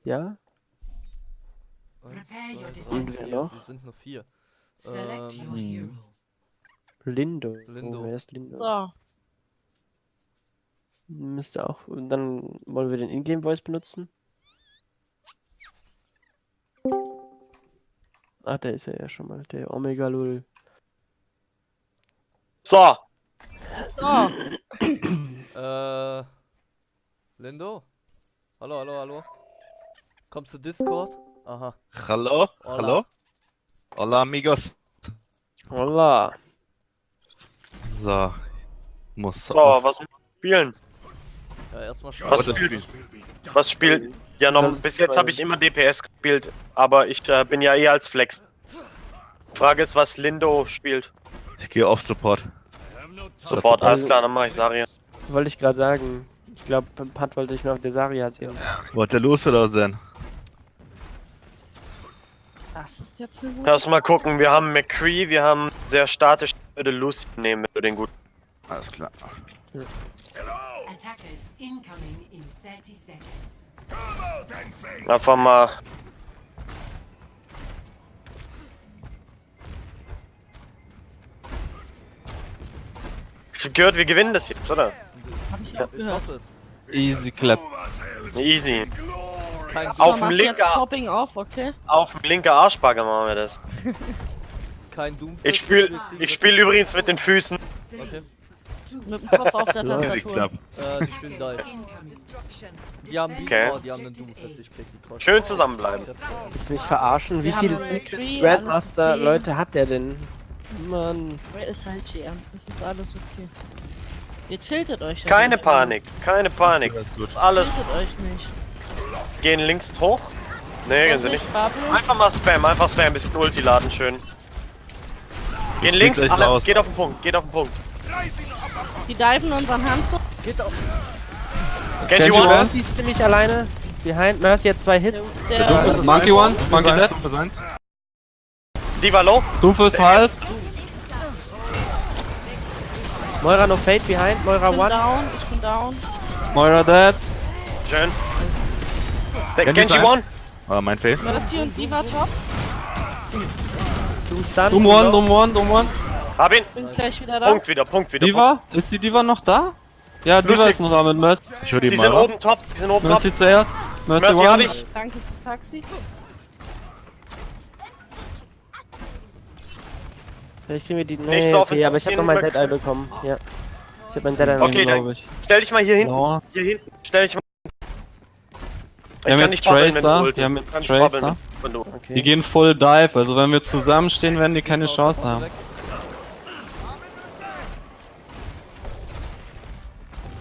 Ja? Prepare your Und defenses. wer noch? Es sind nur 4. Select your hero. Lindo. Lindo. Oh, wer ist Lindo? So. Müsste auch. Und dann wollen wir den Ingame-Voice benutzen. Ah, der ist ja schon mal. Der Omega Lul. So, So. Lindo? Hallo, hallo, hallo. Kommst du Discord? Aha. Hallo? Hola. Hallo? Hola, amigos. Holla. So. Muss so, was spielen? Ja, erstmal Was das spielt? Was spielt? Ja, noch, bis jetzt habe ich immer DPS gespielt, aber ich bin ja eher als Flex. Frage ist, was Lindo spielt. Ich gehe auf Support. Support, alles klar, dann mach ich Saria. Wollte ich gerade sagen. Ich glaube, beim Pat wollte ich noch der Saria sehen. Wollt ihr los oder sein? Das ist jetzt eine gute. Lass mal gucken, wir haben McCree, wir haben sehr statisch, ich würde Lucy nehmen, wenn du den gut. Alles klar. Attackers incoming in 30 seconds. Einfach mal. Ich hab gehört, wir gewinnen das jetzt, oder? Hab ich auch Ich gehört. hoffe es. Easy clap. Easy. Kein Auf So, dem mach linken jetzt Arm. Popping auf, okay? Auf dem linken Arschbagger machen wir das. Kein Doom. Ich spiel übrigens mit den Füßen. Okay. Mit dem Kopf auf der Easy Tastatur. clap. Die spielen Dive. Incoming. Die haben die, Okay. oh, die haben einen Doom fest, ich krieg die Kreuz. Schön zusammenbleiben. Ist mich verarschen? Wie Wir haben viele einen McCree, Grandmaster alles okay. Leute hat der denn? Mann. Wer ist halt GM? Das ist alles okay. Ihr tiltet euch ja Keine nicht, Panik, keine Panik. Alles gut. Alles Tiltet euch nicht. gehen links hoch. Nee, gehen sie nicht. Pablo? Einfach mal Spam, ein bisschen Ulti laden, schön. Gehen Ich links, krieg gleich alle, raus. geht auf den Punkt, geht auf den Punkt. Die diven unseren Hanzo. Genji Genji One. One. Mercy ist ziemlich alleine. Behind Mercy hat 2 Hits. Der Monkey One, Monkey Dead. Die war low. Dumpf ist halb. Moira no Fate behind. Moira ich bin One. down, ich bin down. Moira dead. Schön. Der Genji Genji ist One. Ah, mein Fail. War das hier und die war top? Doom Stun. Doom One, Doom One, Doom One. Hab ihn. Bin gleich wieder da. Punkt wieder, Punkt wieder. Diva? Ist die Diva noch da? Ja, Diva Lustig. ist noch da mit Mercy. Ich höre Die die sind mal. oben top, die sind oben top. Mercy zuerst. Mercy Mercy hab One. ich. Danke fürs Taxi. Vielleicht kriegen wir die. Nicht Nee, so okay, aber ich habe noch mein offensiv Dead Eye bekommen. Ja. Ich habe mein Dead Eye noch Okay, nicht. dann- glaube ich. Stell dich mal hier hinten. Blauer. Hier hinten. Stell dich mal. Wir haben kann jetzt nicht babbeln, wenn du Tracer. ultist. Wir haben Du jetzt kannst babbeln, Tracer. wenn du- Okay. Die gehen full dive. Also wenn wir zusammenstehen, werden die keine Chance haben.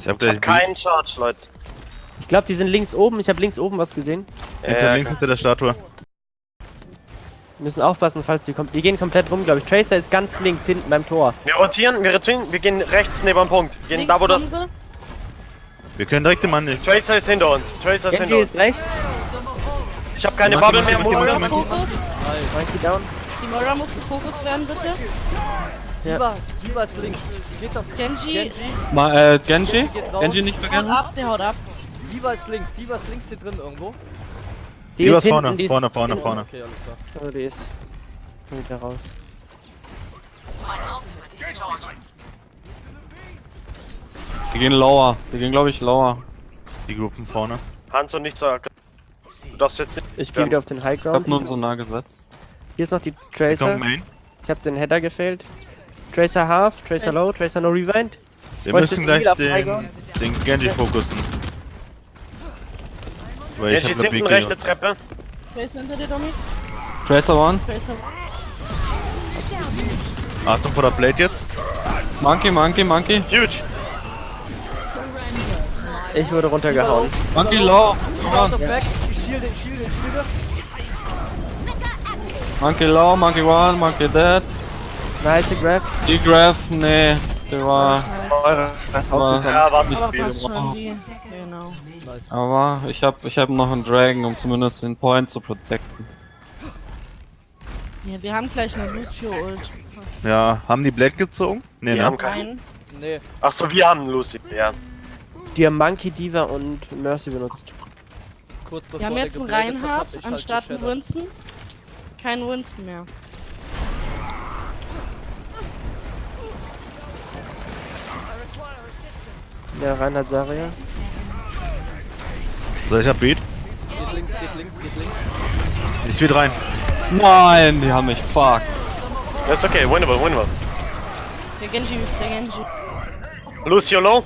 Ich hab Ich hab gleich keinen Charge, Leute. Ich glaube, die sind links oben. Ich habe links oben was gesehen. hinter links hinter der Statue. Wir müssen aufpassen, falls die kommt. Die gehen komplett rum, glaube ich. Tracer ist ganz links hinten beim Tor. Wir rotieren, wir gehen rechts neben dem Punkt. Wir gehen Links da, wo das. kommen Wir können direkt den Mann nicht. Tracer ist hinter uns. Tracer ist hinter Genji uns. ist rechts. Ich hab keine Monkey, Bubble mehr. Monkey, sie. Moira. Monkey, Moira Fokus. Monkey down. Die Moira muss gefokust werden, bitte. Diva ist links. Geht das? Genji. Genji. Genji? Geht raus. Genji nicht Haut vergessen? ab, der haut ab. Diva ist links hier drin irgendwo. Die Die ist was hinten. vorne, Die ist vorne. Okay, alles klar. Oh, die ist. Wieder raus. Die gehen lower. Die gehen, glaube ich, lower. Die Gruppen vorne. Hans und nicht so. Du darfst jetzt nicht. Ich gehe wieder auf den High Ich hab Ground. nur so nah gesetzt. Hier ist noch die Die Tracer. kommt Main. Ich habe den Header gefailt. Tracer half, Tracer low, Tracer no rewind. Wir Wolltest müssen du gleich auf Tiger? den Genji fokussen. Weil ich Genji hab ist das hinten Weg rechte Treppe. Tracer hinter dir, Domi. Tracer One. Tracer. Achtung vor der Blade jetzt. Monkey. Huge. Ich wurde runtergehauen. Monkey low. Out of back. Ich shielde. Monkey low, Monkey One, Monkey dead. Nice Grab. Die Graph, nee. Der war. Eure. Was Aber- rausgekommen. Ja, warte. Aber Spiel. passt schon die. Genau. Aber ich hab noch einen Dragon, um zumindest den Point zu protecten. Ja, wir haben gleich eine Lucio-Ult. Ja, haben die Blade gezogen? Nee, Die ne? haben keinen. Nein. Nee. Achso, wir haben Lucy. Ja. Die haben Monkey, Diva und Mercy benutzt. kurz bevor Wir haben der jetzt einen geblendet hat, hab Reinhardt ich halt anstatt einen geschädert. Winston. Kein Winston mehr. Ja, Reinhard Saria. So, ich hab Beat. Geht links, geht links, geht links. Ich will rein. Nein, die haben mich. Fuck. Das ist okay, winnable, winnable. Der Genji, der Genji. Lucio low?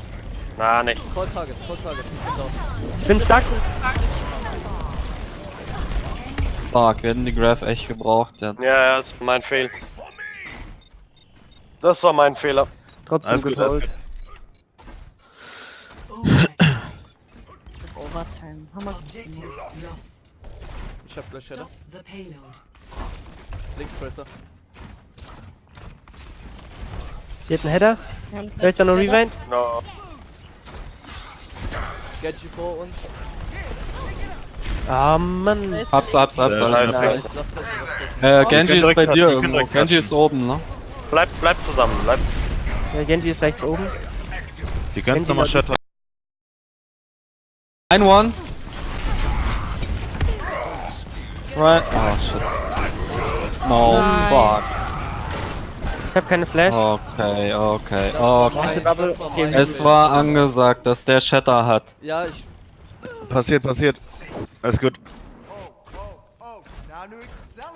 Na, nicht. Voll Target, Genau. Ich bin stuck. Fuck, wir hätten die Graph echt gebraucht jetzt. Ja, das ist mein Fehler. Das war mein Fehler. Trotzdem Alles gut, alles geholt. Overtime. Overtime. Hammer. Objective lost. Ich hab gleich Shadow. Stop the payload. Links Tracer. Sie hat einen Header. Wir haben Vielleicht noch Rewind. No. Genji vor uns. Ah, Mann. Hab's, Nice. alles. Nice. Nice. Genji können ist bei direkt dir touchen, können irgendwo. direkt Genji touchen. ist oben, ne? Bleib zusammen, bleib. Der Genji ist rechts oben. Die könnten nochmal Shatter. Ein One. Right. Oh shit. No, Nein. fuck. Ich habe keine Flash. Okay. Erste Bubble. das war Okay. mein Es war angesagt, dass der Shatter hat. Ja, ich. Passiert. Alles gut.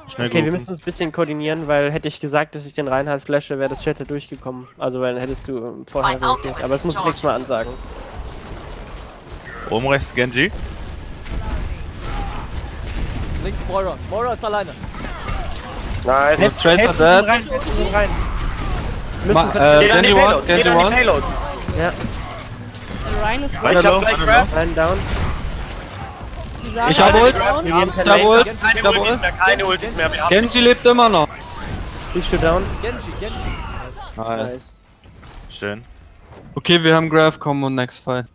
Schnell Okay, wir Gruppen. müssen uns ein bisschen koordinieren, weil hätte ich gesagt, dass ich den Reinhard flashe, wäre das Shatter durchgekommen. Also weil dann hättest du vorher reagiert. Aber das muss ich nächstes Mal ansagen. Oben rechts Genji. Links Moira. Moira ist alleine. Nice. Ist Tracer Helft dead? rein, helft rein. Geht an die Genji Payload, one, Genji geht an die one. Payload. Ja, Der Ryan ist Ich Einer hab low, gleich einer Graph. rein down. Die Sarah Ich hab ist Ult. down. Wir geben Ich hab Ult. Keine Ich hab Ultis Ult. mehr, keine Ultis mehr. Wir haben Genji lebt immer noch. Bist du down? Genji. Nice. Schön. Okay, wir haben Graph, kommen und next fight.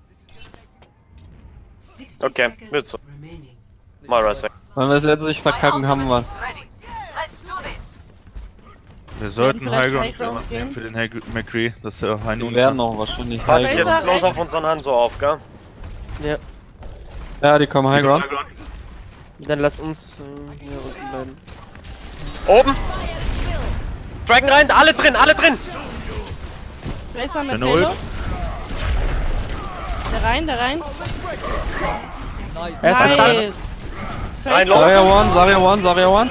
60 Okay, seconds wird so. remaining. Moira Sec. Wenn wir es jetzt nicht verkacken, haben wir's. Wir sollten vielleicht High High Ground Ground gehen. nehmen für den McCree, dass der High Die nun werden noch wahrscheinlich Pass High jetzt Ground. bloß auf rechts. unseren Hanzo auf, gell? Ja. Ja, die kommen High Ground. Dann lass uns hier unten bleiben. Oben! Dragon rein, alle drin, alle drin! Tracer an der Schöne Ult. Payload. Der rein. Nice. Erster Start. Nice. Rein, Tracer. low. Zarya one.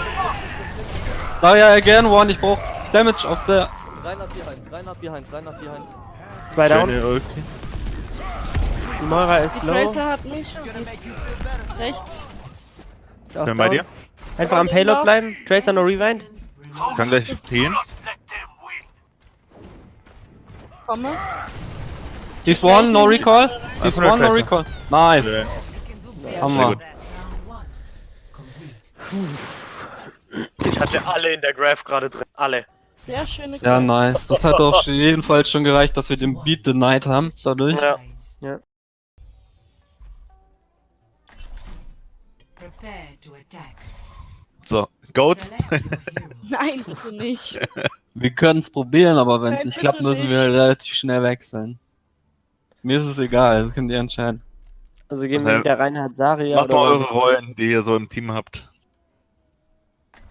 Zarya again, one. Ich brauch Damage auf der. Reinhard behind. 2 down. Schöne Ulti. Die Moira ist Die low. Tracer hat mich. Die ist rechts. Auch Bin bei down. dir. Einfach am Payload bleiben. Tracer no Rewind. Kann gleich healen. Komme. He's one, no recall. He's Einfach one, no Tracer. recall. Nice. Schön. Haben Sehr wir. gut. Ich hatte alle in der Graph gerade drin, alle. Sehr schöne Ja, nice. Das hat auch jedenfalls schon gereicht, dass wir den Beat denied haben. Dadurch. Ja. Ja. Prepare to attack. So, Goats. Select your hero. Nein, bitte nicht. Wir können es probieren, aber wenn es Nein, nicht bitte klappt, müssen wir nicht. relativ schnell wechseln. Mir ist es egal, das könnt ihr entscheiden. Also gehen wir mit der Reinhard Saria Macht mal oder eure Rollen, die ihr so im Team habt.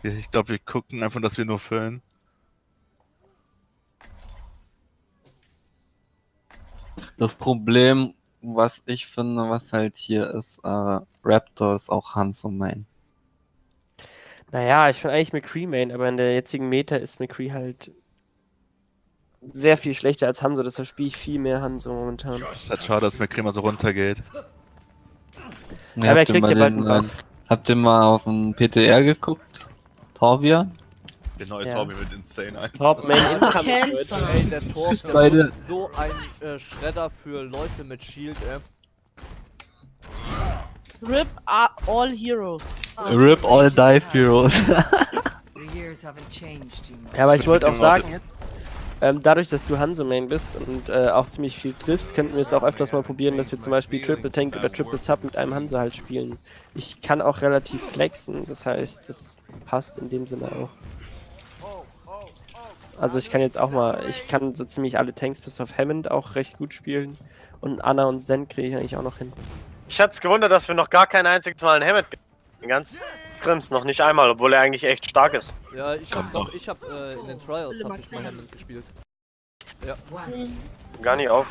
Ich glaube, wir gucken einfach, dass wir nur füllen. Das Problem, was ich finde, was halt hier ist, Raptor ist auch Hanzo Main. Naja, ich finde eigentlich McCree Main, aber in der jetzigen Meta ist McCree halt sehr viel schlechter als Hanzo, deshalb spiele ich viel mehr Hanzo momentan. Ist halt schade, dass McCree mal so runtergeht. Ja, Aber er kriegt ja bald einen Buff. habt ihr mal auf den PTR geguckt? Torbjörn? Der neue Ja. Torbi mit Insane 1. Top Main Income. Cancer. Ey, der Torb, der Beide. ist so ein Schredder für Leute mit Shield, Rip all heroes. Rip all die heroes. The years haven't changed you much. Ja, aber ich wollte auch Genau. sagen jetzt, dadurch, dass du Hanzo Main bist und auch ziemlich viel triffst, könnten wir es auch öfters mal probieren, dass wir zum Beispiel Triple Tank oder Triple Sub mit einem Hanzo halt spielen. Ich kann auch relativ flexen, das heißt, das passt in dem Sinne auch. Also ich kann jetzt auch mal, ich kann so ziemlich alle Tanks bis auf Hammond auch recht gut spielen und Anna und Zen kriege ich eigentlich auch noch hin. Ich hatte es gewundert, dass wir noch gar kein einziges Mal einen Hammett den ganzen Krims noch nicht einmal, obwohl er eigentlich echt stark ist. Ja, ich hab in den Trials hab ich mal Hammond gespielt. Ja. Gar nicht auf.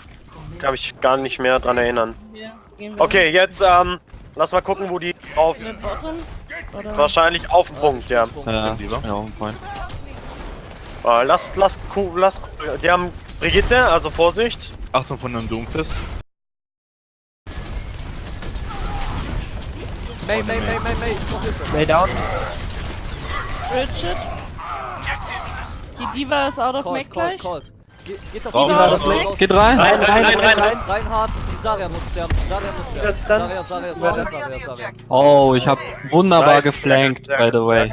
Kann mich gar nicht mehr dran erinnern. Wir gehen Okay, jetzt lass mal gucken, wo die auf. wir bottom? Oder? Wahrscheinlich auf den Punkt, ja. Ja, lieber. ja, auf den Point. Lass. Die haben Brigitte, also Vorsicht. Achtung von einem Doomfist. May. Hilfe. Lay down. Bridget. Die Diva ist out of Mac gleich. Called. Geht das Raum, Diva Raum, auf Mac? Raum. Geht rein! Rein. Reinhard, die Saria muss sterben. Saria. Oh, ich hab wunderbar Nice. geflankt, Sehr by gut, the way.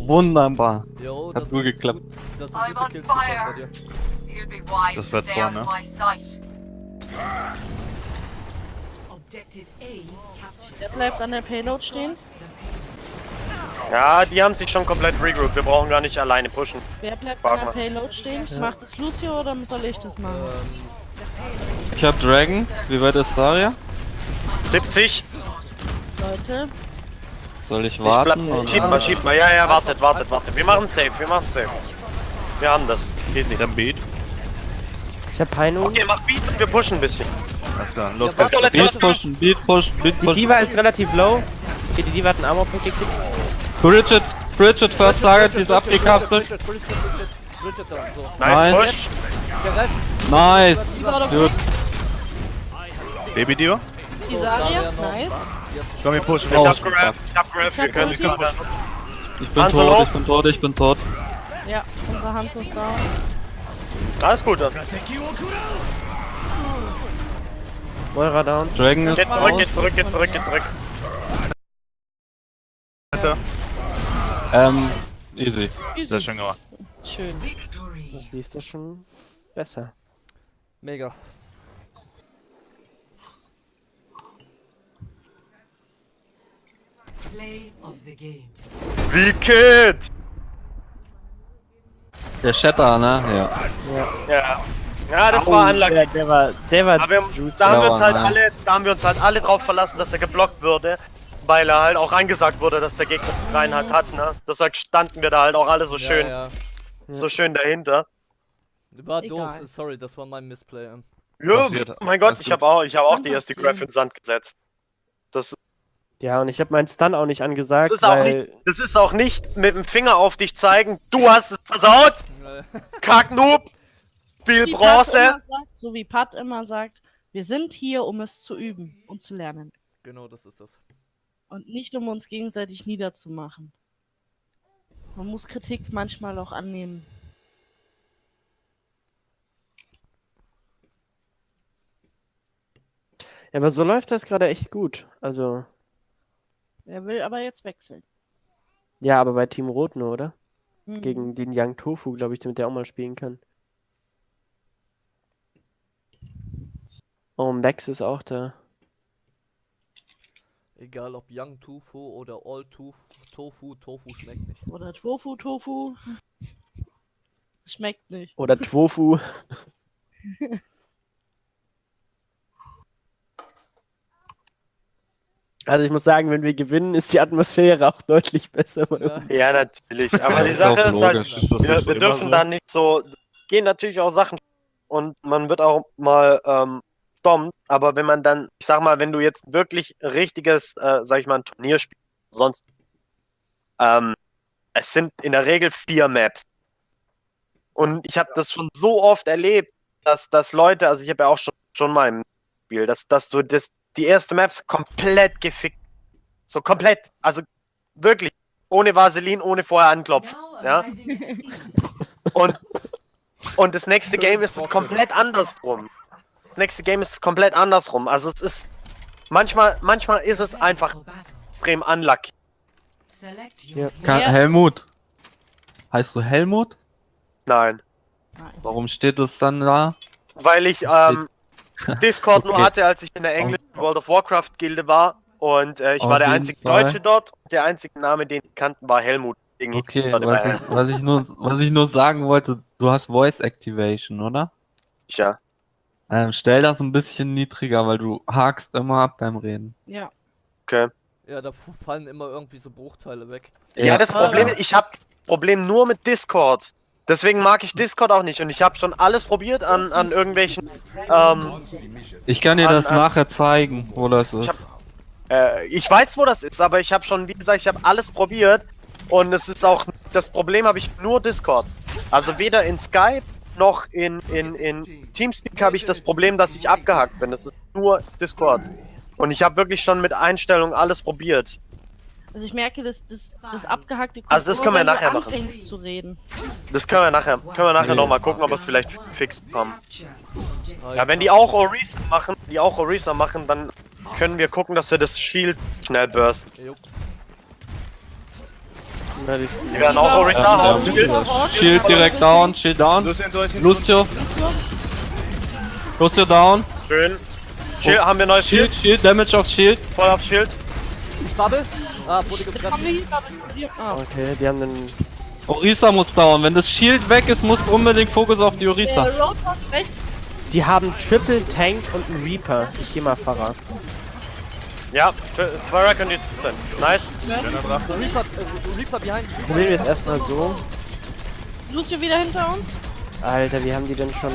Wunderbar. Jo, Hat gut geklappt. Das ist ein guter Kill bei dir. Das wär zwei, ne? Objective A captured. Der bleibt an der Payload stehen. Ja, die haben sich schon komplett regrouped. Wir brauchen gar nicht alleine pushen. Wer bleibt Frag an der mal. Payload stehen? Macht es Lucio oder soll ich das machen? Ich hab Dragon. Wie weit ist Saria? 70. Leute, Soll ich Ich bleib, warten? schieb mal. Ja, wartet. Wir machen safe. Wir haben das. Easy. Dann Beat. Ich hab Heino. Okay, mach Beat und wir pushen ein bisschen. Alles klar, los Let's geht's. go. Beat pushen, Beat pushen, Beat Die pushen. Diva ist relativ low. Okay, die Diva hat einen Armor-Punkt gekriegt. Bridget first target, die ist abgekapselt. Bridget da, so. Nice, Nice. push. Der Rest, Nice. Diva oder Gut. Baby Diva. die Saria? Saria noch. Nice. Komm, wir pushen. Ich Oh, hab gerafft. Wir können Pussy. Ich bin tot. Ja, unser Hans ist down. Alles gut. Dann. Moira down. Dragon ist Geht zurück. Alter. Easy. Sehr schön gemacht. Schön. Victory. Das lief doch schon besser. mega. Play of the game. Wie Kid! Der Shatter, ne? Ja. Ja, das war unlucky. Der war Aber juicy. da haben wir uns Ja, halt alle drauf verlassen, dass er geblockt würde, weil er halt auch angesagt wurde, dass der Gegner Reinhard hat, ne? Deshalb standen wir da halt auch alle so schön, Ja. so schön dahinter. War Egal. doof, sorry, das war mein Missplay. Ja, Passiert. mein Gott, Alles ich habe auch die Kann erste passieren. Graph in den Sand gesetzt. Das, Ja, und ich habe meinen Stun auch nicht angesagt, das, ist auch weil... nicht, das ist auch nicht mit dem Finger auf dich zeigen, du hast es versaut, Kacknoob, Spiel Wie Pat Bronze. immer sagt, so wie Pat immer sagt, wir sind hier, um es zu üben und zu lernen. Genau, das ist das. Und nicht, um uns gegenseitig niederzumachen. Man muss Kritik manchmal auch annehmen. Ja, aber so läuft das gerade echt gut. Also, Er will aber jetzt wechseln. ja, aber bei Team Rot nur, oder? Mhm. Gegen den Young Tofu, glaube ich, damit der auch mal spielen kann. Oh, Max ist auch da. Egal ob Young Tofu oder All Tofu, Tofu schmeckt nicht. Oder Tofu. Schmeckt nicht. Oder Tofu. Also ich muss sagen, wenn wir gewinnen, ist die Atmosphäre auch deutlich besser bei uns. Ja, natürlich. Aber die ist auch Sache ist halt, logisch. Ist das wir nicht wir immer dürfen so? da nicht so. Gehen natürlich auch Sachen und man wird auch mal stormt, aber wenn man dann, ich sag mal, wenn du jetzt wirklich richtiges, sag ich mal, ein Turnier spielst, sonst es sind in der Regel 4 Maps. Und ich habe das schon so oft erlebt, dass Leute, also ich habe ja auch schon mal im Spiel, dass du die erste Maps komplett gefickt. So komplett. Also wirklich. Ohne Vaseline, ohne vorher anklopfen. Now Ja? arriving at Phoenix. Und das nächste Game ist es komplett andersrum. Das nächste Game ist komplett andersrum. Also es ist. Manchmal ist es einfach For battle. extrem unlucky. Select Ja. your hero. Helmut. Heißt du Helmut? Nein. Warum steht es dann da? Weil ich Discord nur Okay. hatte, als ich in der englischen World of Warcraft Gilde war. Und ich Auf war der jeden einzige Fall. Deutsche dort. Der einzige Name, den ich kannten, war Helmut. Deswegen hieß Okay, ich dort immer Helmut. was ich nur sagen wollte, du hast Voice Activation, oder? Ja. Stell das ein bisschen niedriger, weil du hakst immer ab beim Reden. Ja. Okay. Ja, da fallen immer irgendwie so Bruchteile weg. Ja, das Problem ist, ich habe Problem nur mit Discord. Deswegen mag ich Discord auch nicht und ich habe schon alles probiert an irgendwelchen. Ich kann dir An- das an- nachher zeigen, wo das ist. Ich weiß, wo das ist, aber ich habe schon, wie gesagt, ich habe alles probiert und es ist auch, das Problem habe ich nur Discord. Also weder in Skype noch in Teamspeak habe ich das Problem, dass ich abgehackt bin. Das ist nur Discord. Und ich habe wirklich schon mit Einstellungen alles probiert. Also ich merke, das Abgehackte kommt Also das nur, können wir wenn du nachher machen. anfängst zu reden. Das können wir nachher nochmal gucken, ob wir es vielleicht fix bekommen. Capture. Ja, wenn die auch Orisa machen, dann können wir gucken, dass wir das Shield schnell bursten. Jo. Na, die- Die werden auch Orisa haben. Shield direkt down, Shield down. Lucio. Lucio down. Schön. Shield, haben wir neues Shield? Shield, Damage auf Shield. Voll auf Shield. Bubble? Ah, wurde Komm gefressen. nicht, Okay, die haben einen. Orisa muss down. Wenn das Shield weg ist, muss unbedingt Fokus auf die Orisa. Der Roadhog rechts. Die haben Triple Tank und einen Reaper. Ich geh mal Pfarrer. Ja, Pharah können die sein. Nice. Reaper behind. Probieren wir es erstmal so. Lucio wieder hinter uns. Alter, wie haben die denn schon.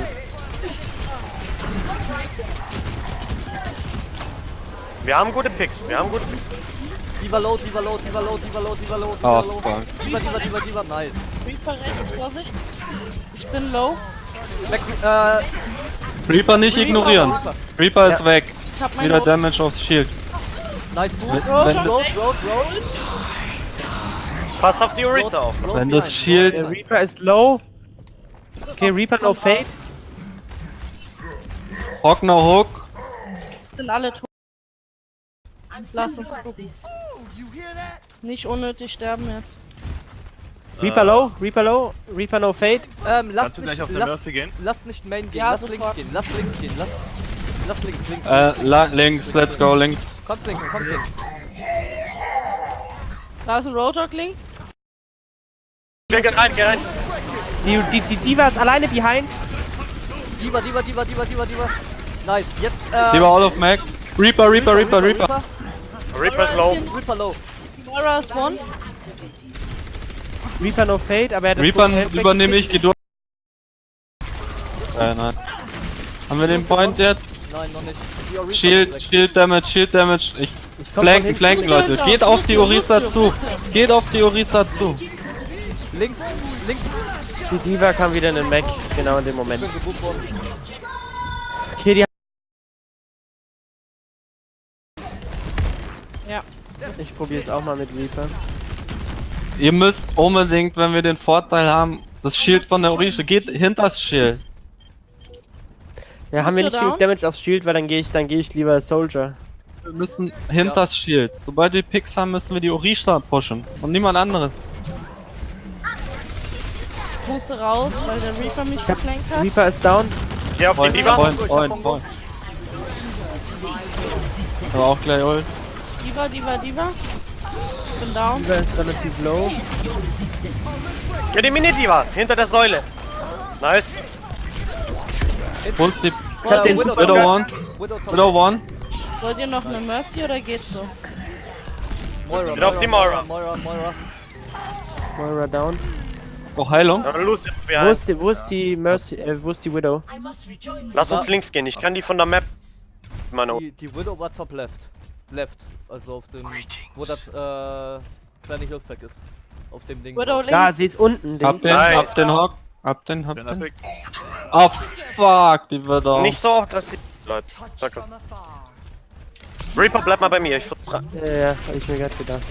Wir haben gute Picks. Diva low, Diva low, Diva low, Diva low, Diva low, Diva Oh, low. fuck. Diva, nice. Reaper rechts, Vorsicht. Ich bin low. Weg, Reaper nicht ignorieren. Reaper ist weg. Ich hab meine Wieder Damage aufs Shield. nice move. Wenn, Road. Passt auf die Orisa auf. wenn das Shield. Der Reaper ist low. Okay, Reaper no Fade. Hook no Hook. sind alle tot. Lasst uns gucken. Nicht unnötig sterben jetzt. Reaper low, Reaper no Fade. Lasst Kannst du gleich nicht, auf der lasst, Mercy gehen? lasst nicht Main gehen, Ja, lasst links sofort. gehen, lasst links gehen, lasst links. Links, let's go, links. Kommt links. Da ist ein Roadhog Link. Geh rein. Die Diva ist alleine behind. Diva. Nice, jetzt, Lieber all of Mac. Reaper. Reaper ist low. Reaper low. Moira ist one. Reaper no Fade, aber er hat das Reaper Full Health übernehme ich, geh durch. Nein. Haben wir den Point jetzt? Nein, noch nicht. Die Orisa Shield Damage. Ich komm von flanken, hinten. Leute. Geht auf die Orisa zu. Geht auf die Orisa zu. links. Die Diva kam wieder in den Mac, genau in dem Moment. Ich bin gebucht worden. Okay, die Ja. Ich probiere es auch mal mit Reaper. Ihr müsst unbedingt, wenn wir den Vorteil haben, das Shield von der Orisa geht hinter das Shield. Ja, haben wir Bist nicht du genug Damage aufs Shield, weil dann gehe ich lieber Soldier. Wir müssen hinter das Shield. Sobald wir Picks haben, müssen wir die Orisa pushen. Und niemand anderes. Ich musste raus, weil der Reaper mich geflankt hat. Reaper ist down. Geh auf die Diva. Point. Aber auch gleich Ult. Diva. Ich bin down. Diva ist relativ low. Geh die Mini-Diva. Hinter der Säule. Nice. Wo ist die Ich hab den Widow, Widow One? Widow One? Wollt ihr noch eine Mercy oder geht's so? Moira. Geht auf die Moira. Moira down. Oh, Heilung? Lucy ist Wo behind. ist die Mercy, wo ist die Widow? I must rejoin Lass uns links gehen. Ich kann die von der Map. Meine Die Widow war top left. Also auf dem, wo das kleine Hilfpack ist. Auf dem Ding. Widow drauf. Da, links. sie ist unten. Hab den, Nice. hab den Hock. Hab den. Bin epic. Oh, fuck, die wird auch. Nicht so aggressiv, Leute. Danke. Reaper, bleib mal bei mir. Ich vertrage. Ja, hab ich mir gerade gedacht.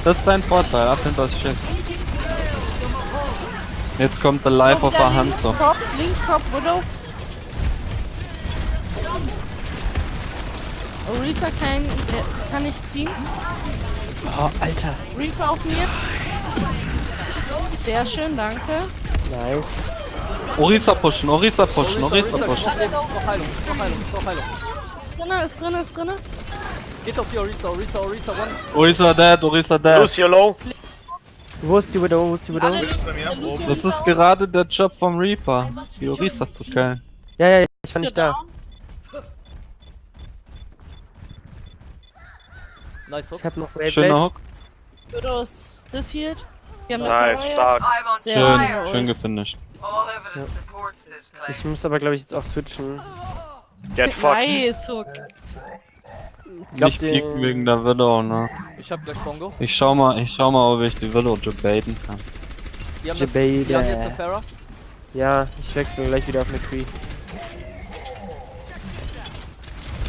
Das ist dein Vorteil, ab hinter das Schild. Jetzt kommt der Life of a Hanzo. Links top, Widow. Orisa kann nicht ziehen. Oh, Alter. Reaper auf mir. Sehr schön, danke. Nice. Orisa pushen. Noch Heilung. Ist drinne. Geht auf die Orisa one. Orisa dead. Lucio low. Wo ist die Widow? Bei mir. Das ist gerade der Job vom Reaper, die Orisa zu killen. Ja, ich war nicht da. Nice Hook. Ich hab noch Ray Schöner Blade. Hook. Widow ist das Healed. Wir haben Nice, eine stark. Sehr Schön, schön. schön gefinisht. Ich muss aber, glaube ich, jetzt auch switchen. Get fucked. Nice Hook. glaub, Nicht den- pieken wegen der Widow, ne? Ich hab gleich Bongo. Ich schau mal, ob ich die Widow debaten kann. Die haben, Jebede. die haben jetzt eine Pharah. Ja, ich wechsle gleich wieder auf McCree.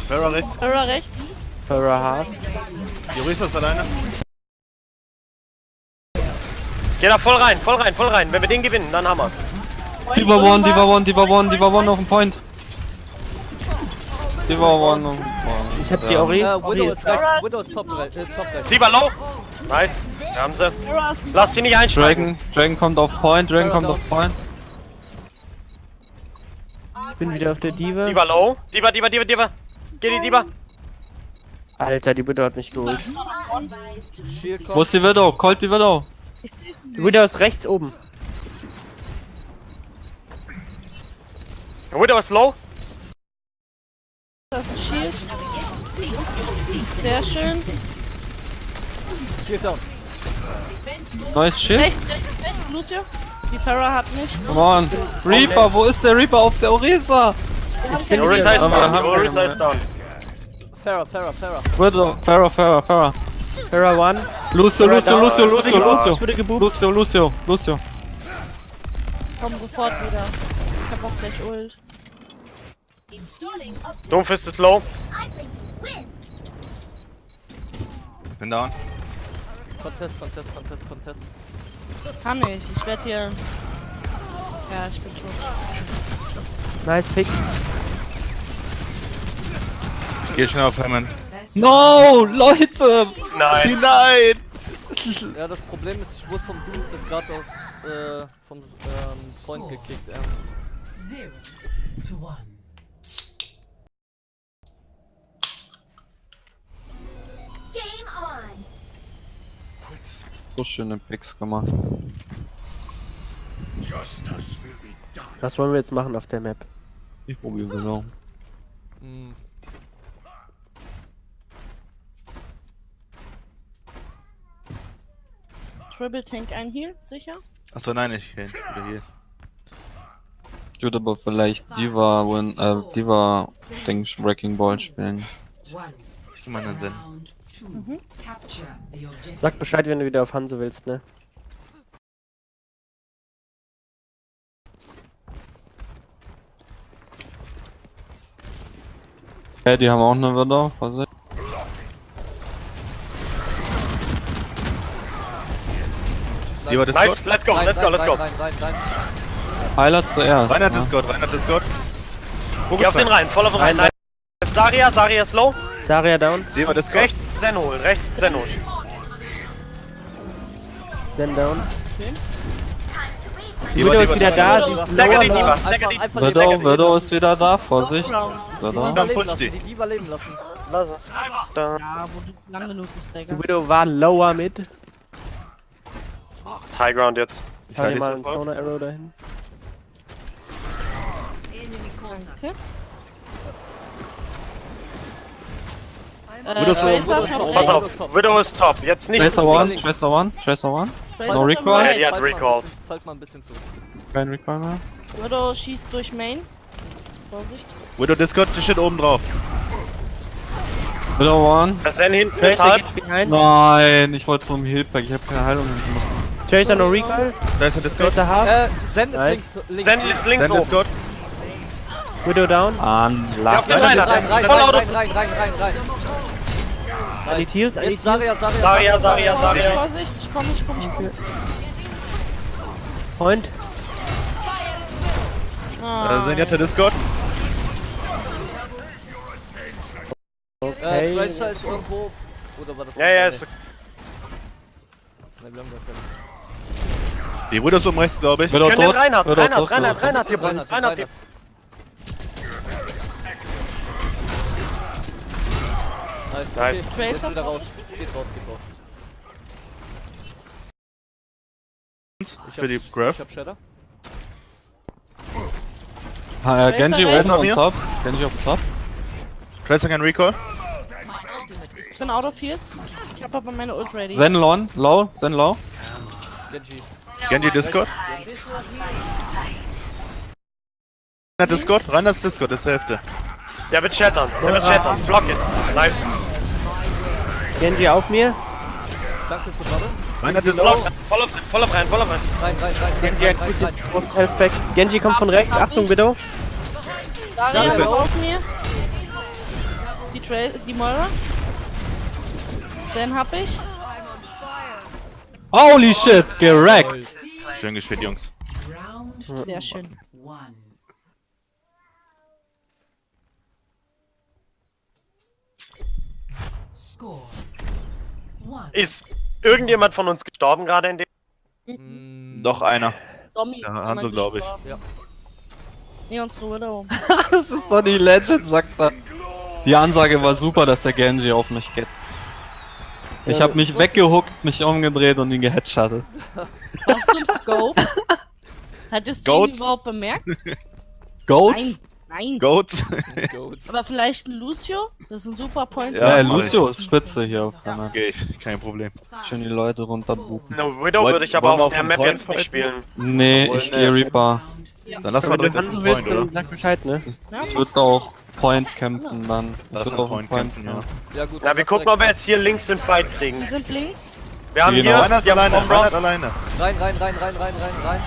Pharah rechts. Pharah rechts. Pharah half. Die Orisa ist alleine. Geh da voll rein, voll rein, voll rein. Wenn wir den gewinnen, dann haben wir's. Diva one auf dem Point. Diva one auf dem Point. Ich hab die Ori. Widow ist rechts. Widow ist top rechts. Lieber low. Nice. Wir haben sie. Pharah ist ein Lass sie nicht einsteigen. Dragon kommt auf Point, Point. Ich bin wieder auf der Diva. Diva low. Diva. Geh die Diva. Alter, die Widow hat mich geholt. Shield Wo kommt. ist die Widow? Callt die Widow. Die Widow ist rechts oben. Widow ist low. Das ist ein Shield. Sehr schön. Shield down. Neues Schild. Rechts, Lucio. Die Pharah hat mich. Come on. Reaper, wo ist der Reaper auf der Orisa? Die Orisa ist Aber down. Die haben wir Orisa nicht ist down. Pharah. Widow, Pharah. Pharah one. Lucio. Ich wurde gebucht. Lucio. Komm sofort wieder. Ich hab auch gleich Ult. Installing update. Doomfist ist low. Ich bin down. Contest. Kann ich. Ich werd hier. Ja, ich bin tot. Nice pick. Ich geh schnell auf Hammond. No, Leute! Nein. Nein! Ja, das Problem ist, ich wurde vom Doomfist gerade vom Point gekickt. 0 to 1. Game on. So schöne Picks gemacht. Was wollen wir jetzt machen auf der Map? Ich probiere Widow. Hm. Triple Tank ein Heal, sicher? Achso, nein, ich bin wieder hier. Ich würde aber vielleicht Diva Wrecking Ball spielen. Ich tu meinen Sinn. Round 2. Capture the objective. Sag Bescheid, wenn du wieder auf Hanzo willst, ne? Hey, die haben auch eine Widow, Vorsicht. Die war Nice. Discord. Let's go. Rein. Heiler zuerst. Reinhard ne? Discord. Geh auf den rein, voll auf den rein. Nice. Saria ist low. Daria down. Die war Discord. Rechts Zen holen. Then down. Die Die war Widow ist wieder da. Die ist Stagger die lower. Diva. Stagger die. Einfach Widow ist wieder da, Vorsicht. Widow. Dann leben punch lassen. die. Die Diva leben lassen. Ja, wo du lang genug bist, Digga. Die Widow war lower mid. High Ground jetzt. Ich Schau dir halte mal dich einen sofort. Sonar Arrow dahin. Danke. Widow ist Tracer low. von Pass rechts. auf. Widow ist top. Jetzt nicht. Tracer one. Tracer No von recall? Ja, right. die hat recalled. Fällt mal ein bisschen zurück. Kein Recall mehr. Widow schießt durch Main. Vorsicht. Widow Discord, die steht oben drauf. Widow one. Das Zen hinten ist Tracer halb. geht behind. Nein, ich wollte zum Healpack, ich habe keine Heilung gemacht. Tracer no recall. Da ist der Discord. Tracer half. Zen ist Nice. links. Zen ist links Dann oben. Discord. Widow down. Ja, auf den Reiner. Rein. Alle healed. Alle Jetzt healed. Saria. Vorsicht, ich komm. Point. Da sind jetzt der Discord. Okay. Tracer ist irgendwo. Oder war das? Ja, ist. Nein, wir haben gar keine. Die Widow ist oben rechts, glaube ich. Widow Können den tot. Reinhard Widow tot. hier bringen. Reinhard. Reinhard hier. Nice. Okay, Tracer jetzt wieder raus. Geht raus. Für die Graph. Ich hab Shadow. Genji Tracer oben rechts. on top. Genji auf top. Tracer can recall. Ich bin out of heals. Ich hab aber meine Ult ready. Zen low. Zen low. Genji. Genji Discord. Rein Discord, rein das Discord, das ist die Hälfte. Der wird chattern. Block it. Nice. Genji auf mir. Danke für gerade. Rein Discord. Voll auf rein. Rein. Genji hat gutes Healthpack. Genji kommt von rechts. Achtung, Widow. Daria Danke. auf mir. Die Moira. Zen hab ich. Holy shit, gerackt. Schön gespielt, Jungs. Round Sehr schön. 1. Score 1. Ist irgendjemand von uns gestorben gerade in dem? Noch einer. Domi. Ja, Hanzo, glaub ich. Nee, unsere Widow. Das ist doch die Legend, sagt er. Die Ansage war super, dass der Genji auf mich geht. Ich hab mich weggehuckt, mich umgedreht und ihn geheadshottet. Hast du einen Scope? Hattest du ihn Goats? überhaupt bemerkt? Goats? Nein. Goats. Aber vielleicht ein Lucio? Das ist ein super Point. Ja, Ja, mach Lucio ist spitze hier auf der Map. Okay, kein Problem. Schön die Leute runterbuchen. No, Widow würde ich aber Wollen wir auf der auf Map den jetzt Point nicht spielen. Nee, ich gehe Reaper. Dann lass mal Wenn du direkt auf den Hanzo willst, Point, oder? dann sag Bescheid, ne? Ich würde auch Point kämpfen dann. Ich Lass würde mal auf den Point kämpfen, ja. Ja gut. Ja, wir gucken, ob wir jetzt hier links den Fight Die kriegen. sind links. Wir haben Genau. hier, Einer ist wir haben alleine, Sombra. einer ist alleine. Rein.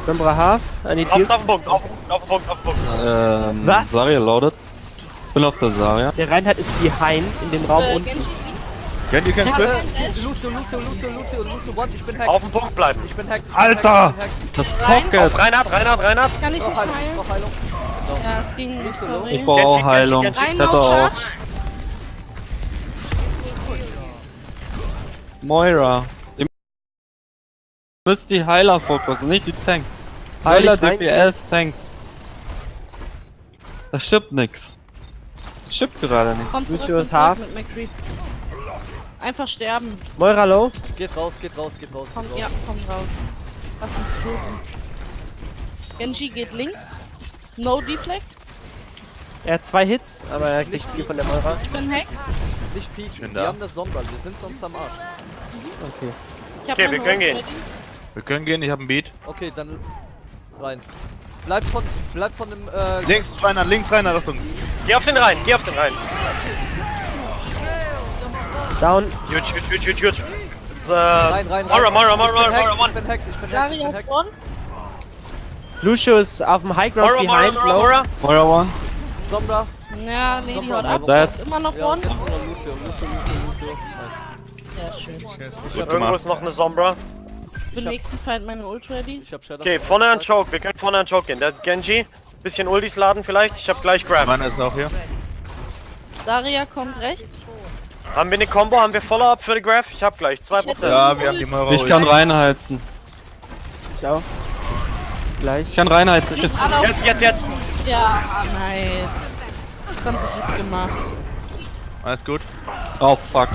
Sombra Half, I need heal. Auf den Punkt, auf den Punkt. Was? Zarya loaded. Ich bin auf der Zarya. Der Reinhardt ist behind in dem Raum unten. Genji Genji can flip. Lucio, one. Ich bin hacked. Auf dem Punkt bleiben. Ich bin hacked. Alter! Das Pocket! Reinhard. kann ich nicht heilen. Noch Heilung. Ja, es ging nicht, Ich sorry. brauche auch Genji, Heilung. Genji, Ich Rein, hätte no auch. charge. Moira. Ihr müsst die Heiler fokussen, nicht die Tanks. Heiler, ich rein- DPS, Tanks. Da stimmt nix. Stimmt gerade nicht. Kommt zurück, Lucio ist kommt half. zurück mit McCree. Einfach sterben. Moira low. Geht raus. Komm, ja, komm raus. Lass uns töten. Genji geht links. No deflect. Er hat 2 Hits, aber er kriegt viel von der Moira. Ich bin hack. Nicht peeken. bin Wir da. haben das Sombra. Wir sind sonst am Arsch. Okay. Ich hab Okay, meine wir können Ult gehen. ready. Wir können gehen, ich hab einen Beat. Okay, dann rein. Bleib von dem Links rein, Achtung. Geh auf den rein. Down. Gut. rein. Moira, Ich bin hacked. Daria spawn. Lucio ist auf dem High Ground behind low. Moira. Moira one. Sombra. Ja, nee, die haut ab. Da Ist immer noch Ja, one. jetzt nur Lucio. Sehr schön. Irgendwo ist noch eine Sombra. Für den nächsten Fight meine Ult ready. Ich hab Shadow. Okay, vorne an Choke. Wir können vorne an Choke gehen. Der Genji. Bisschen Ultis laden vielleicht. Ich hab gleich Grab. Meiner ist auch hier. Daria kommt rechts. Haben wir eine Combo? Haben wir Follow-up für die Graph? Ich hab gleich 2%. Ja, wir haben die Moira. Ich kann reinheizen. Ich auch. Gleich. Ich kann reinheizen. Ich Nicht alle auf. Jetzt. Ja, nice. Das haben sie gut gemacht. Alles gut. Oh fuck.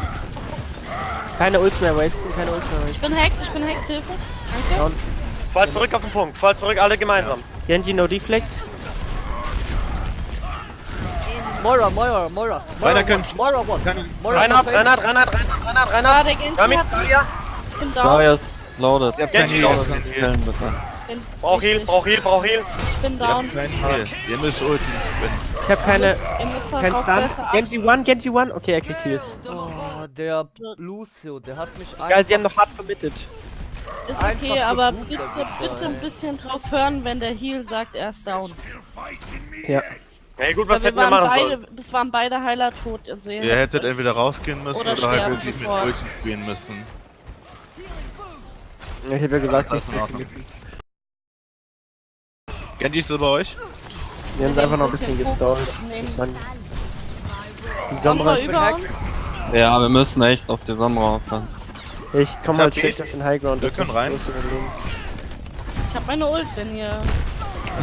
Keine Ults mehr wasten, Ich bin hacked, Hilfe. Danke. Fall zurück auf den Punkt. Fall zurück, alle gemeinsam. Genji no deflect. Moira. Reiner kann. Moira one. Kann Moira Reinhard. Ah, der Genji Damit, hat mich. ja. Ich bin down. Zarya ist loaded. Ich hab keinen Genji. Heal. Killen bitte. Brauch Heal. Ich bin down. Keinen Heal. Ihr müsst ulten. Ich hab keine. Ihr müsst Kein darauf besser Stun. Genji one. Okay, er kriegt Heals. Oh, der Lucio, der hat mich Geil, sie haben noch hart committed. Ist okay, einfach aber gut, bitte, der bitte ein bisschen drauf hören, wenn der Heal sagt, er ist down. Ja. Hey, gut, Weil was wir hätten wir waren machen sollen? beide, das waren beide Heiler tot. Also Ihr hättet entweder rausgehen müssen Oder oder halt sterben wirklich mit sofort. Ulti spielen müssen. Ich hab ja gesagt, Das ist in Ordnung. Genji ist so bei euch? wir haben sie einfach noch ein bisschen gestallt. Nehmen. Das waren die Sombra Sombra. über uns. Ja, wir müssen echt auf die Sombra aufpassen. Ich komme halt Okay. schlecht auf den High Ground. Wir das können ist rein. das große Problem. Ich hab meine Ult, wenn ihr...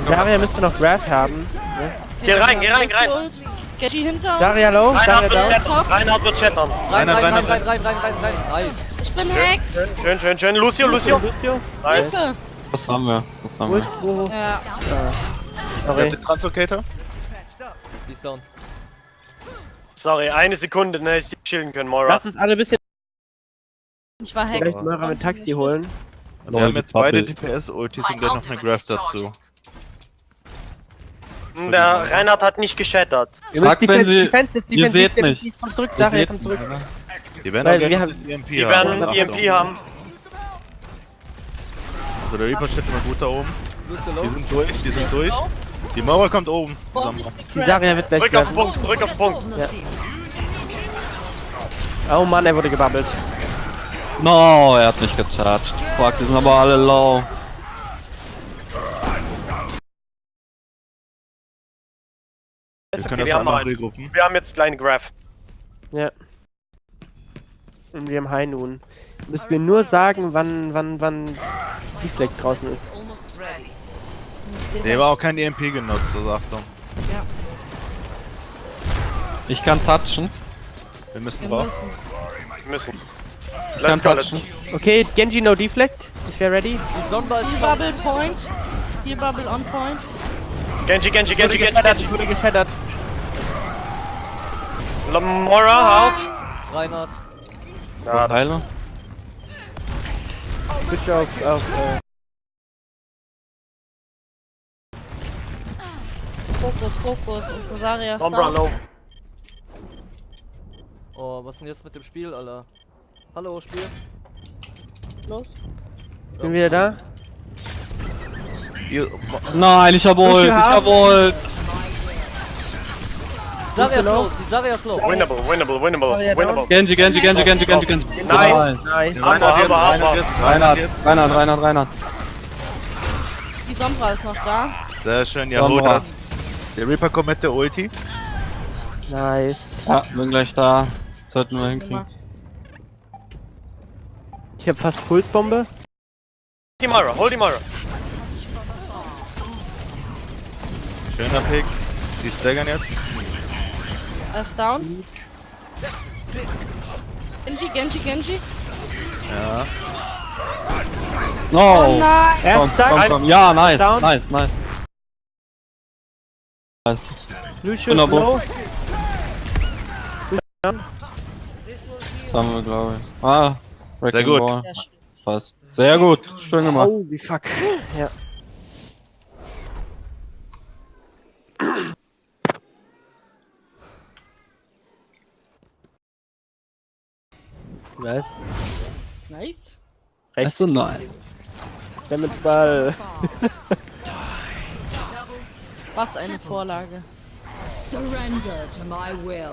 Daria müsste noch Graph haben. Ne? Geh rein. Genji hinter uns. Daria low, Daria Reinhard wird down. chattern. Reinhard wird chattern. rein. Rein. Nice. Ich bin bin hacked. Schön. Lucio. Lucio? Nice. Hilfe. Das haben wir. Das haben Wo wir. ist, wo? Ja. Sorry. Den Translocator? Die ist down. Sorry, eine Sekunde, ne, ich die chillen können, Moira. Lass uns alle ein bisschen Ich war hacked. vielleicht Mara mit Taxi holen. Wir haben jetzt beide gepappelt. DPS-Ultis und dann noch eine Graph dazu. Der Reinhard hat nicht geschattert. Ihr Sagt, müsst wenn sie- defensive, ihr seht nicht. Komm zurück, Ihr Daria, seht komm zurück. Die werden Weil auch wir gerne haben- EMP Die haben. werden EMP haben. Also der Reaper steht immer gut da oben. Lucio low. Die sind durch. Die Mauer kommt oben. Vorsicht, Die Saria wird gleich Zurück auf den treffen. Punkt. Ja. Oh Mann, er wurde gebabbelt. No, er hat mich gecharged. Fuck, die sind aber alle low. Wir Okay, können wir das haben mal einen. regruppen. Wir haben jetzt kleine Graph. Ja. Und wir haben High Noon. Müssen wir nur sagen, wann Deflect draußen ist. Der war auch kein EMP genutzt, so Achtung. Ich kann touchen. Wir müssen Wir drauf. müssen. Ich kann Let's go, touchen. Okay, Genji no Deflect. Ich wäre ready. Die Sonba ist Bubble Point. Hier Bubble on Point. Genji. Ich wurde geshattert. Moira, auf. Reinhard. Ja, Heiler. Switch auf Fokus. Unsere Saria ist Sombra down. low. Oh, was ist denn jetzt mit dem Spiel, Alter? Hallo, Spiel. Los. Bin wieder da. Ihr, Nein, ich hab Ult. Ich hab Ult. Saria slow, die Saria slow. Winnable. Genji. Nice. Nice. Reinhard. Die Sombra ist noch da. sehr schön, ja, holt das. Der Reaper kommt mit der Ulti. Nice. Ja, bin gleich da. Sollten wir hinkriegen. Immer. Ich hab fast Pulsbombe. Hold die Moira. Schöner Pick. Die staggern jetzt. Er ist down. Genji. Ja. No. Oh nein. Er ist stuck. Komm. Ja, nice. Down. Nice. Lucio Wunderbar. low. Das haben wir, glaube ich. Ah, Wrecking Sehr gut. Ball. Ja, schön. Passt. Sehr gut. Schön gemacht. Oh, wie fuck. Ja. Was? Nice. Rechts. Weißt du, nein. Der mit Ball. Was eine Vorlage. Surrender to my will.